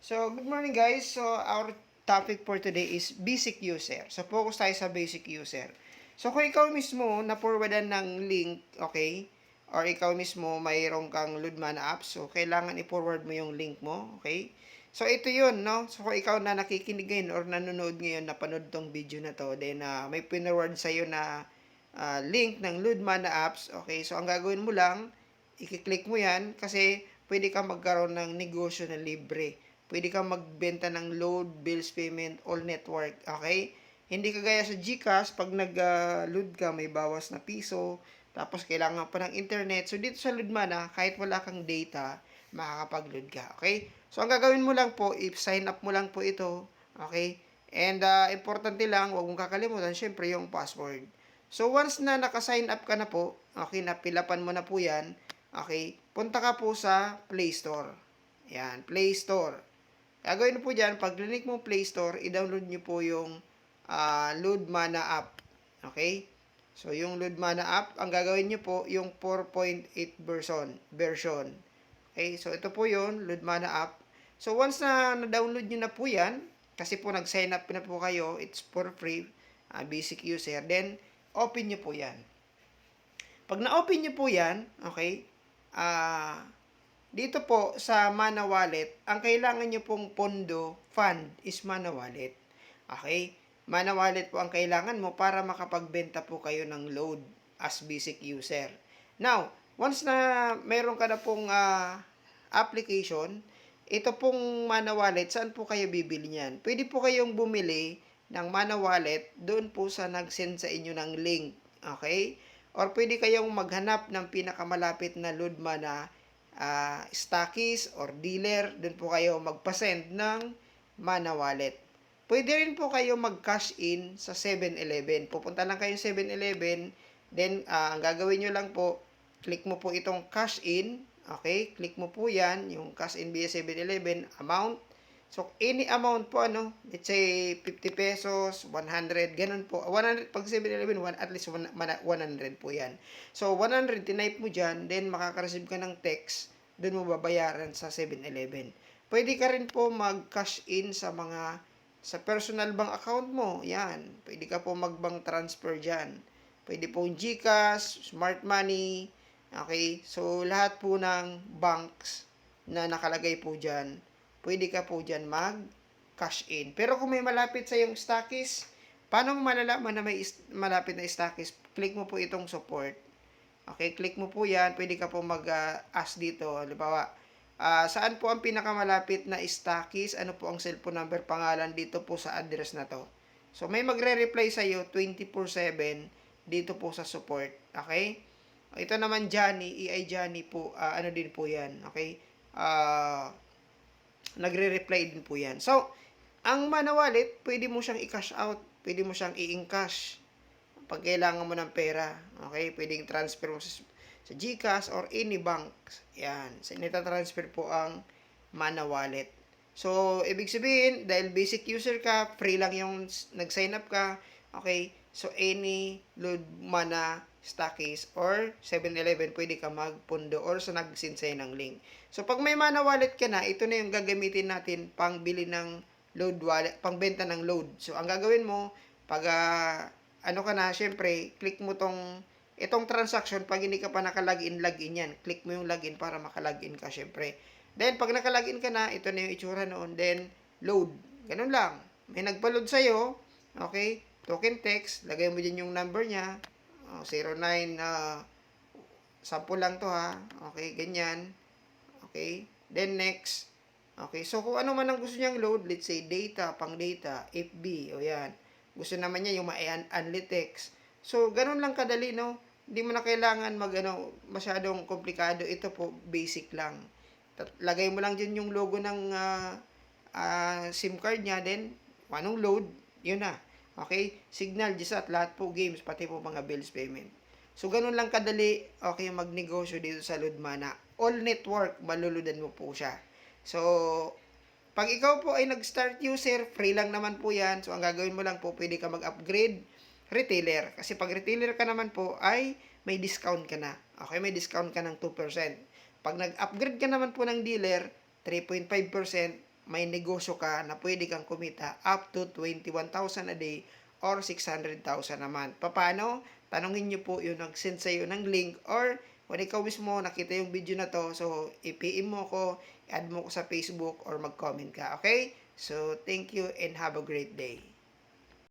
So, good morning guys. So, our topic for today is basic user. So, focus tayo sa basic user. So, kung ikaw mismo na-forwardan ng link, okay? Or ikaw mismo mayroong kang Ludman app, so kailangan i-forward mo yung link mo, okay? So, ito yun, no? So, kung ikaw na nakikinig ngayon or nanonood ngayon, napanood tong video na to, then may pinaward sa'yo na link ng Ludman apps, okay? So, ang gagawin mo lang, i-click mo yan kasi pwede ka magkaroon ng negosyo na libre. Pwede kang magbenta ng load, bills payment, all network. Okay? Hindi kagaya sa GCash, pag nag-load ka, may bawas na piso, tapos kailangan pa ng internet. So, dito sa Loadmana, kahit wala kang data, makakapag-load ka. Okay? So, ang gagawin mo lang po, i-sign up mo lang po ito. Okay? And, importante lang, huwag mong kakalimutan, syempre, yung password. So, once na naka-sign up ka na po, okay, napilapan mo na po yan, okay, punta ka po sa Play Store. Yan, Play Store. Gagawin po dyan, pag click mo Play Store, i-download nyo po yung Loadmana app. Okay? So, yung Loadmana app, ang gagawin nyo po, yung 4.8 version. Okay? So, ito po yun, Loadmana app. So, once na na-download nyo na po yan, kasi po nag-sign up na po kayo, it's for free, basic user, then, open nyo po yan. Pag na-open nyo po yan, okay, dito po sa Mana Wallet, ang kailangan nyo pong pondo, fund, is Mana Wallet. Okay? Mana Wallet po ang kailangan mo para makapagbenta po kayo ng load as basic user. Now, once na meron ka na pong application, ito pong Mana Wallet, saan po kayo bibili niyan? Pwede po kayong bumili ng Mana Wallet doon po sa nag-send sa inyo ng link. Okay? Or pwede kayong maghanap ng pinakamalapit na load mana stockies or dealer, dun po kayo magpa-send ng Mana Wallet. Pwede rin po kayo mag-cash in sa 7-Eleven. Pupunta lang kayo sa 7-Eleven, then ang gagawin nyo lang po, click mo po itong cash in, okay? Click mo po yan, yung cash in via 7-Eleven, amount. So, any amount po, let's say 50 pesos, 100, ganun po. 100, pag 7-Eleven, at least 100 po yan. So, 100, tinype mo dyan, then makaka-receive ka ng text, doon mo babayaran sa 7-Eleven. Pwede ka rin po mag-cash in sa personal bank account mo. Yan. Pwede ka po mag-bank transfer dyan. Pwede po GCash, Smart Money. Okay? So, lahat po ng banks na nakalagay po dyan, pwede ka po dyan mag-cash in. Pero kung may malapit sa yung stockies, paano mo malalaman na may malapit na stockies? Click mo po itong support. Okay, click mo po yan. Pwede ka po mag-ask dito. Halimbawa, saan po ang pinakamalapit na stockies? Ano po ang cellphone number, pangalan dito po sa address na to. So, may magre-reply sa iyo 24/7 dito po sa support. Okay? Ito naman Johnny, EI Johnny po, ano din po yan. Okay? Nagre-reply din po yan. So, ang Mana Wallet, pwede mo siyang i-cash out. Pwede mo siyang i-encash pag kailangan mo ng pera. Okay? Pwedeng transfer mo sa GCash or any bank. Yan. So, nita-transfer po ang Mana Wallet. So, ibig sabihin, dahil basic user ka, free lang yung nag-sign up ka, okay? So, any load mana stockies or 7-Eleven, pwede ka magpundo or sa nag-send ng link. So, pag may Mana Wallet ka na, ito na yung gagamitin natin pang bili ng load wallet, pang benta ng load. So, ang gagawin mo, pag ano ka na, syempre, click mo itong transaction, pag hindi ka pa naka-login, login yan. Click mo yung login para maka-login ka, syempre. Then, pag naka-login ka na, ito na yung itsura noon, then, load. Ganun lang. May nagpa-load sa'yo, okay, token text, lagay mo dyan yung number niya, 09, sample lang to ha, okay, ganyan, okay, then next, okay, so kung ano man ang gusto niyang load, let's say data, pang data, FB, o yan, gusto naman niya yung ma-unlit text, so ganun lang kadali, no, hindi mo na kailangan masyadong komplikado, ito po, basic lang, lagay mo lang dyan yung logo ng SIM card niya, then, anong load, yun na. Okay? Signal, GSAT, lahat po games, pati po mga bills payment. So, ganun lang kadali, okay, magnegosyo dito sa Ludmana. All network, maluludan mo po siya. So, pag ikaw po ay nag-start user, free lang naman po yan. So, ang gagawin mo lang po, pwede ka mag-upgrade retailer. Kasi pag retailer ka naman po, ay may discount ka na. Okay, may discount ka ng 2%. Pag nag-upgrade ka naman po ng dealer, 3.5%. may negosyo ka na pwede kang kumita up to 21,000 a day or 600,000 a month. Paano? Tanungin nyo po yung nag-send sa'yo ng link, or kung ikaw mismo nakita yung video na to, so i-PM mo ko, add mo ko sa Facebook, or mag-comment ka. Okay? So, thank you and have a great day.